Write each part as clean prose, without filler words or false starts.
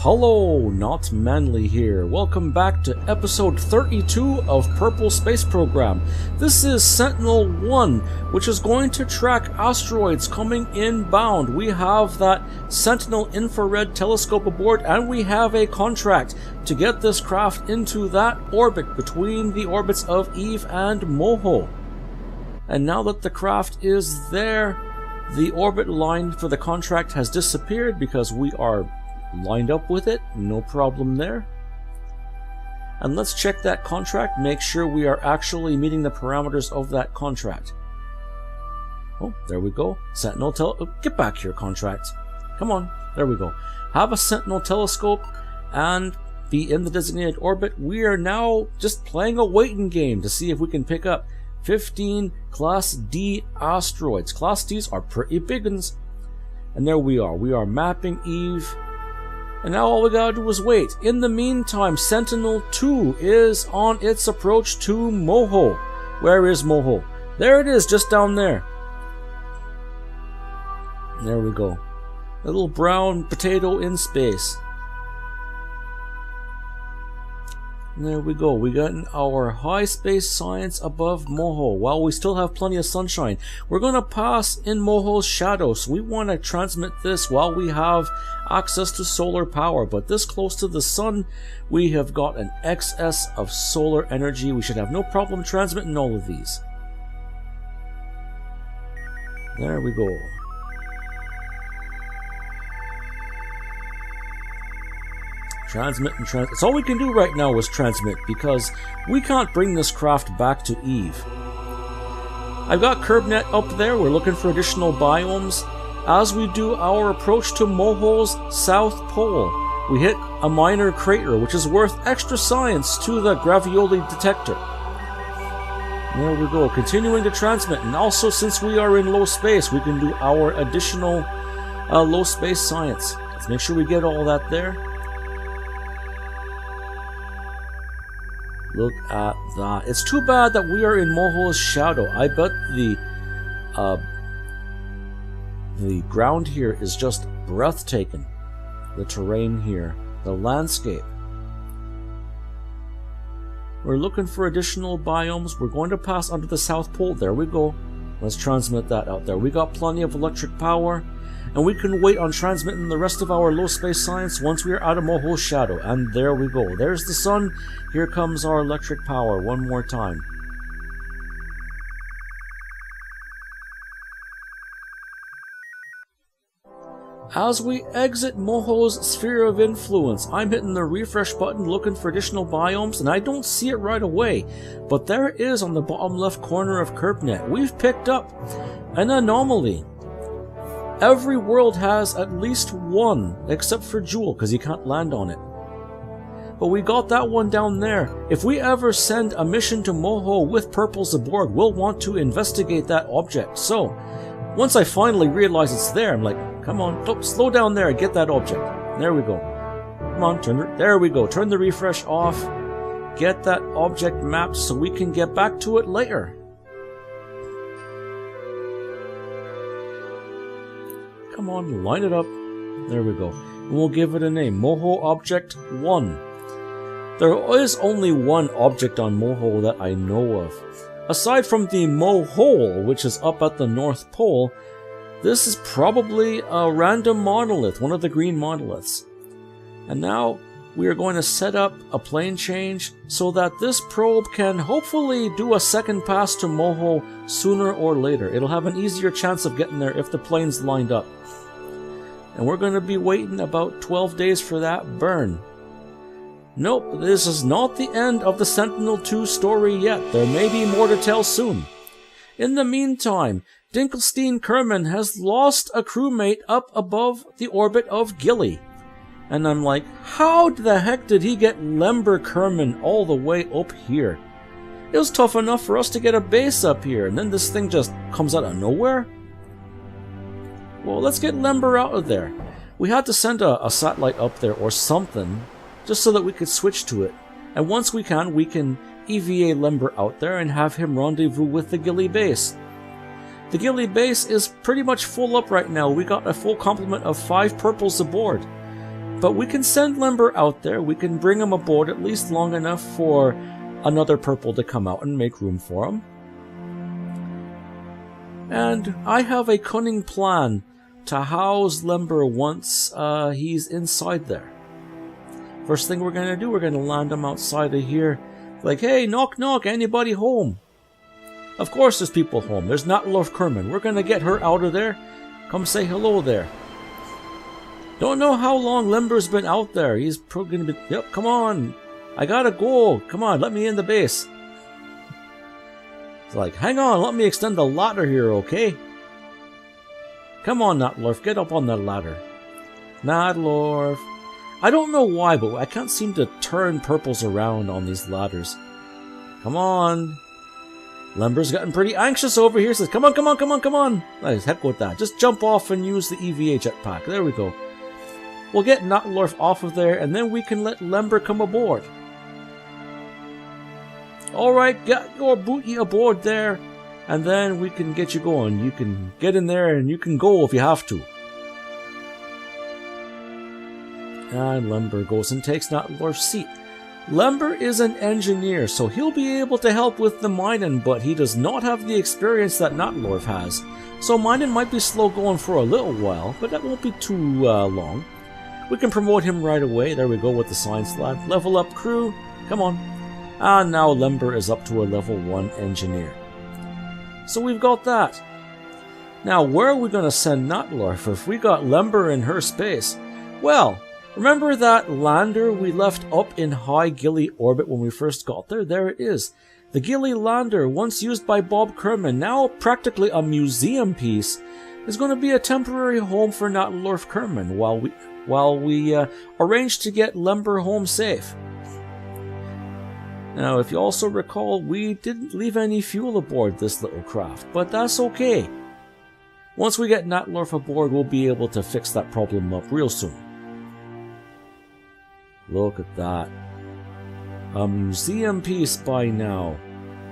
Hello, Not Manly here. Welcome back to episode 32 of Kerbal Space Program. This is Sentinel-1, which is going to track asteroids coming inbound. We have that Sentinel infrared telescope aboard, and we have a contract to get this craft into that orbit between the orbits of Eve and Moho. And now that the craft is there, the orbit line for the contract has disappeared because we are lined up with it, no problem there. And let's check that contract, make sure we are actually meeting the parameters of that contract. Oh, there we go. Sentinel get back here, contract. Come on, there we go. Have a Sentinel telescope and be in the designated orbit. We are now just playing a waiting game to see if we can pick up 15 Class D asteroids. Class Ds are pretty big ones. And there we are. We are mapping Eve. And now all we gotta do is wait. In the meantime, Sentinel-2 is on its approach to Moho. Where is Moho? There it is, just down there. There we go. A little brown potato in space. And there we go. We got our high space science above Moho. While we still have plenty of sunshine, we're going to pass in Moho's shadow. So we want to transmit this while we have access to solar power. But this close to the sun, we have got an excess of solar energy. We should have no problem transmitting all of these. There we go. Transmit and transmit. It's all we can do right now is transmit, because we can't bring this craft back to Eve. I've got KerbNet up there. We're looking for additional biomes. As we do our approach to Moho's south pole, we hit a minor crater, which is worth extra science to the gravioli detector. There we go. Continuing to transmit. And also, since we are in low space, we can do our additional low space science. Let's make sure we get all that there. Look at that. It's too bad that we are in Moho's shadow. I bet the ground here is just breathtaking. The terrain here, the landscape. We're looking for additional biomes. We're going to pass under the South Pole. There we go. Let's transmit that out there. We got plenty of electric power, and we can wait on transmitting the rest of our low space science once we are out of Moho's shadow. And there we go. There's the sun. Here comes our electric power one more time. As we exit Moho's sphere of influence, I'm hitting the refresh button looking for additional biomes, and I don't see it right away. But there it is on the bottom left corner of KerbNet. We've picked up an anomaly. Every world has at least one, except for Jewel, because you can't land on it. But we got that one down there. If we ever send a mission to Moho with purples aboard, we'll want to investigate that object. So, once I finally realize it's there, I'm like, come on, slow down there and get that object. There we go. Come on, there we go. Turn the refresh off. Get that object mapped so we can get back to it later. Come on, line it up. There we go. And we'll give it a name. Moho Object 1. There is only one object on Moho that I know of. Aside from the Mohole, which is up at the North Pole, this is probably a random monolith, one of the green monoliths. And now we are going to set up a plane change so that this probe can hopefully do a second pass to Moho sooner or later. It'll have an easier chance of getting there if the plane's lined up. And we're going to be waiting about 12 days for that burn. Nope, this is not the end of the Sentinel-2 story yet. There may be more to tell soon. In the meantime, Dinkelstein Kerman has lost a crewmate up above the orbit of Gilly. And I'm like, how the heck did he get Lember Kerman all the way up here? It was tough enough for us to get a base up here, and then this thing just comes out of nowhere? Well, let's get Lember out of there. We had to send a satellite up there or something, just so that we could switch to it. And once we can EVA Lember out there and have him rendezvous with the Gilly base. The Gilly base is pretty much full up right now. We got a full complement of 5 purples aboard. But we can send Limber out there. We can bring him aboard at least long enough for another purple to come out and make room for him. And I have a cunning plan to house Limber once he's inside there. First thing we're going to do, we're going to land him outside of here. Like, hey, knock knock, anybody home? Of course there's people home. There's not Lord Kerman. We're going to get her out of there. Come say hello there. Don't know how long Limber's been out there. He's probably going to be... Yep, come on. I gotta go. Come on, let me in the base. It's like, hang on, let me extend the ladder here, okay? Come on, Natlorf, get up on the ladder. Natlorf. I don't know why, but I can't seem to turn purples around on these ladders. Come on. Limber's getting pretty anxious over here. Says, come on, come on, come on, come on. Nice, heck with that. Just jump off and use the EVA jetpack. There we go. We'll get Natlorf off of there, and then we can let Limber come aboard. Alright, get your booty aboard there, and then we can get you going. You can get in there, and you can go if you have to. And Limber goes and takes Natlorf's seat. Limber is an engineer, so he'll be able to help with the mining, but he does not have the experience that Natlorf has. So mining might be slow going for a little while, but that won't be too long. We can promote him right away. There we go with the science lad. Level up crew. Come on. And now Limber is up to a level 1 engineer. So we've got that. Now where are we going to send Natlorf if we got Limber in her space? Well, remember that lander we left up in high Gilly orbit when we first got there? There it is. The Gilly lander, once used by Bob Kerman, now practically a museum piece, is going to be a temporary home for Natlorf Kerman while we arrange to get Limber home safe. Now, if you also recall, we didn't leave any fuel aboard this little craft, but that's okay. Once we get Natlorf aboard, we'll be able to fix that problem up real soon. Look at that. A museum piece by now.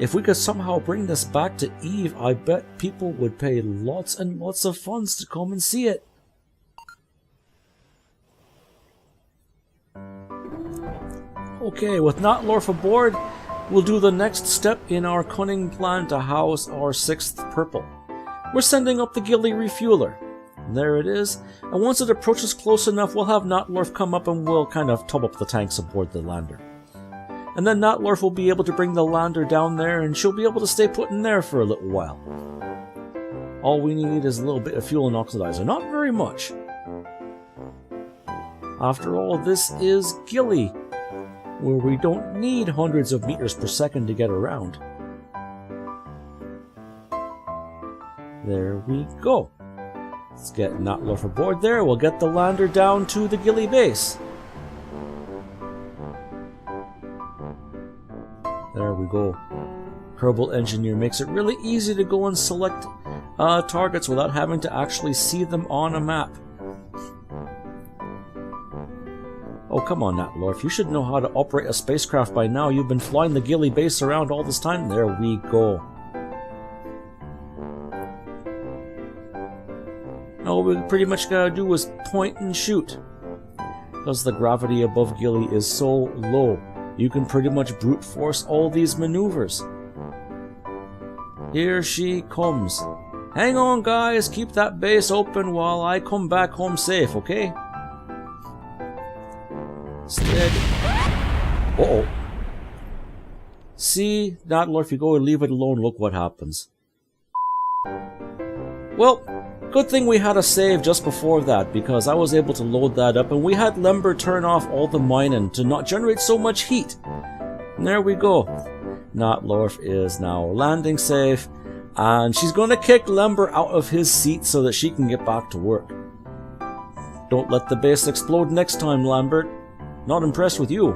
If we could somehow bring this back to Eve, I bet people would pay lots and lots of funds to come and see it. Okay, with Natlorf aboard, we'll do the next step in our cunning plan to house our 6th purple. We're sending up the Gilly refueler. There it is, and once it approaches close enough, we'll have Natlorf come up and we'll kind of top up the tanks aboard the lander. And then Natlorf will be able to bring the lander down there, and she'll be able to stay put in there for a little while. All we need is a little bit of fuel and oxidizer, not very much. After all, this is Gilly, where we don't need hundreds of meters per second to get around. There we go. Let's get Natlorf aboard there. We'll get the lander down to the Gilly base. There we go. Kerbal Engineer makes it really easy to go and select targets without having to actually see them on a map. Oh, come on, Natlorf. You should know how to operate a spacecraft by now. You've been flying the Gilly base around all this time. There we go. All we pretty much gotta do is point and shoot. Because the gravity above Gilly is so low, you can pretty much brute force all these maneuvers. Here she comes. Hang on, guys. Keep that base open while I come back home safe, okay? Steady. Uh-oh. See, Natlorf, if you go and leave it alone, look what happens. Well, good thing we had a save just before that, because I was able to load that up, and we had Limber turn off all the mining to not generate so much heat. And there we go. Natlorf is now landing safe, and she's going to kick Limber out of his seat so that she can get back to work. Don't let the base explode next time, Lambert. Not impressed with you.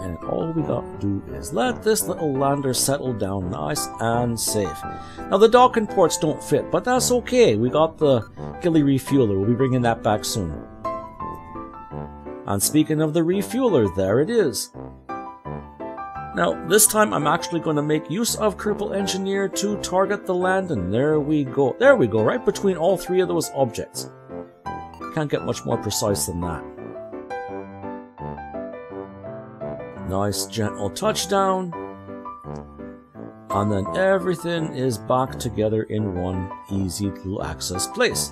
And all we got to do is let this little lander settle down nice and safe. Now the docking ports don't fit, but that's okay. We got the Gilly refueler. We'll be bringing that back soon. And speaking of the refueler, there it is. Now this time I'm actually going to make use of Kerbal Engineer to target the landing. There we go. There we go, right between all 3 of those objects. Can't get much more precise than that. Nice gentle touchdown. And then everything is back together in one easy to access place.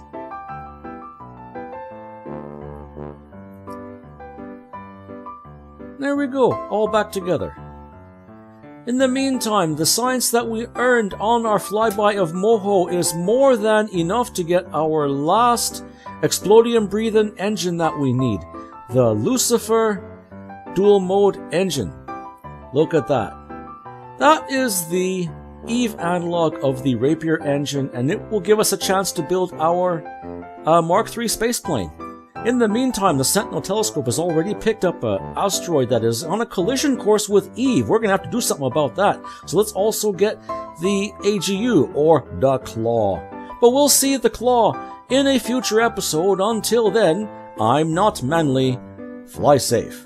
There we go, all back together. In the meantime, the science that we earned on our flyby of Moho is more than enough to get our last explodium-breathing engine that we need. The Lucifer dual-mode engine. Look at that. That is the Eve analog of the Rapier engine, and it will give us a chance to build our Mark III spaceplane. In the meantime, the Sentinel telescope has already picked up an asteroid that is on a collision course with Eve. We're going to have to do something about that. So let's also get the AGU, or the Claw. But we'll see the Claw in a future episode. Until then, I'm not Manly. Fly safe.